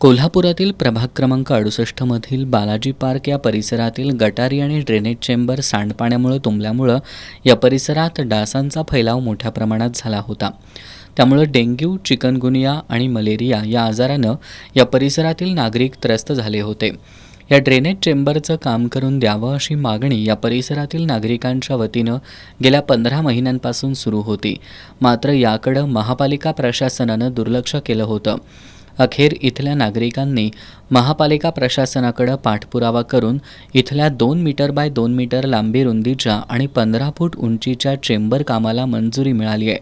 कोल्हापुरातील प्रभाग क्रमांक 68 मधील बालाजी पार्क या परिसरातील गटारी आणि ड्रेनेज चेंबर सांडपाण्यामुळे तुंबल्यामुळं या परिसरात डासांचा फैलाव मोठ्या प्रमाणात झाला होता. त्यामुळे डेंग्यू, चिकनगुनिया आणि मलेरिया या आजारानं या परिसरातील नागरिक त्रस्त झाले होते. या ड्रेनेज चेंबरचं काम करून द्यावं अशी मागणी या परिसरातील नागरिकांच्या वतीनं गेल्या 15 महिन्यांपासून सुरू होती. मात्र याकडं महापालिका प्रशासनानं दुर्लक्ष केलं होतं. अखेर इथल्या नागरिकांनी महापालिका प्रशासनाकडे पाठपुरावा करून इथल्या 2 मीटर बाय 2 मीटर लांबी रुंदीच्या आणि 15 फूट उंचीच्या चेंबर कामाला मंजुरी मिळाली आहे.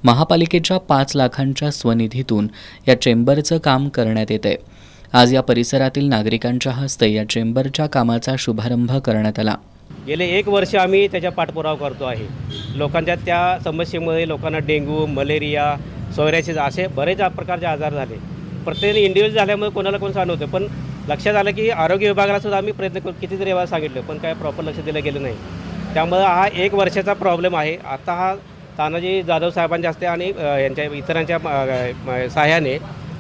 महापालिकेच्या 5 लाखांच्या स्वनिधीतून या चेंबरचं काम करण्यात येतंय. आज या परिसरातील नागरिकांच्या हस्ते या चेंबरच्या कामाचा शुभारंभ करण्यात आला. गेले 1 वर्ष आम्ही त्याचा पाठपुरावा करतो आहे. लोकांच्या त्या समस्येमुळे लोकांना डेंग्यू, मलेरिया, सोयऱ्याचे असे बरेच प्रकारचे आजार झाले. प्रत्येकाने इंडिव्हिज्युअल झाल्यामुळे कोणाला कोण सांगत होतं, पण लक्षात आलं की आरोग्य विभागाला सुद्धा आम्ही प्रयत्न करू कितीतरी वेळा सांगितलं, पण काय प्रॉपर लक्ष दिलं गेलं नाही. त्यामुळे हा 1 वर्षाचा प्रॉब्लेम आहे. आता हा तानाजी जाधव साहेबांच्या हस्ते आणि यांच्या इतरांच्या सहाय्याने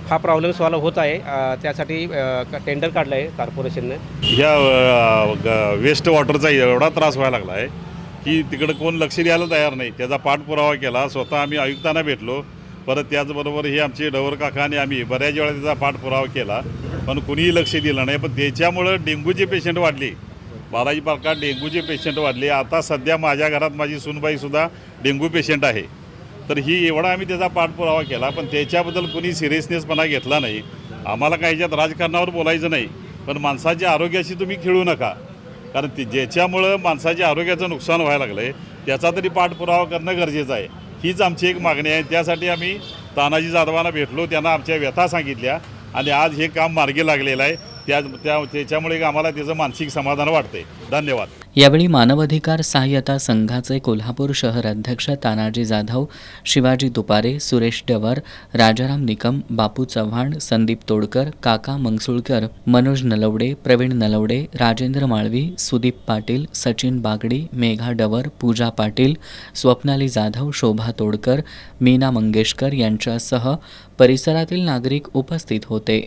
हा प्रॉब्लेम सॉल्व्ह होत आहे. त्यासाठी टेंडर काढलं आहे कॉर्पोरेशनने. ह्या वेस्ट वॉटरचा एवढा त्रास व्हायला लागला आहे की तिकडं कोण लक्ष द्यायला तयार नाही. त्याचा पाठपुरावा केला, स्वतः आम्ही आयुक्तांना भेटलो, परत त्याचबरोबर हे आमचे डवर काका आणि आम्ही बऱ्याच वेळा त्याचा पाठपुरावा केला, पण कुणीही लक्ष दिलं नाही. पण त्याच्यामुळं डेंग्यूचे पेशंट वाढले. बालाजी पार्कात डेंग्यूचे पेशंट वाढले. आता सध्या माझ्या घरात माझी सूनबाईसुद्धा डेंग्यू पेशंट आहे. तर ही एवढा आम्ही त्याचा पाठपुरावा केला, पण त्याच्याबद्दल कुणी सिरियसनेसपणा घेतला नाही. आम्हाला काही ह्याच्यात राजकारणावर बोलायचं नाही, पण माणसाच्या आरोग्याशी तुम्ही खेळू नका, कारण ज्याच्यामुळं माणसाच्या आरोग्याचं नुकसान व्हायला लागलं आहे त्याचा तरी पाठपुरावा करणं गरजेचं आहे. हीच आमची एक मागणी आहे. त्यासाठी आम्ही तानाजी जाधवांना भेटलो, त्यांना आमच्या व्यथा सांगितल्या आणि आज हे काम मार्गी लागलेलं आहे. त्याच्यामुळे आम्हाला त्याचं मानसिक समाधान वाटते. धन्यवाद. यावेळी मानवाधिकार सहाय्यता संघाचे कोल्हापूर शहर अध्यक्ष तानाजी जाधव, शिवाजी दुपारे, सुरेश डवर, राजाराम निकम, बापू चव्हाण, संदीप तोडकर, काका मंगसुळकर, मनोज नलवडे, प्रवीण नलवडे, राजेंद्र माळवी, सुदीप पाटील, सचिन बागडी, मेघा डवर, पूजा पाटील, स्वप्नाली जाधव, शोभा तोडकर, मीना मंगेशकर यांच्यासह परिसरातील नागरिक उपस्थित होते.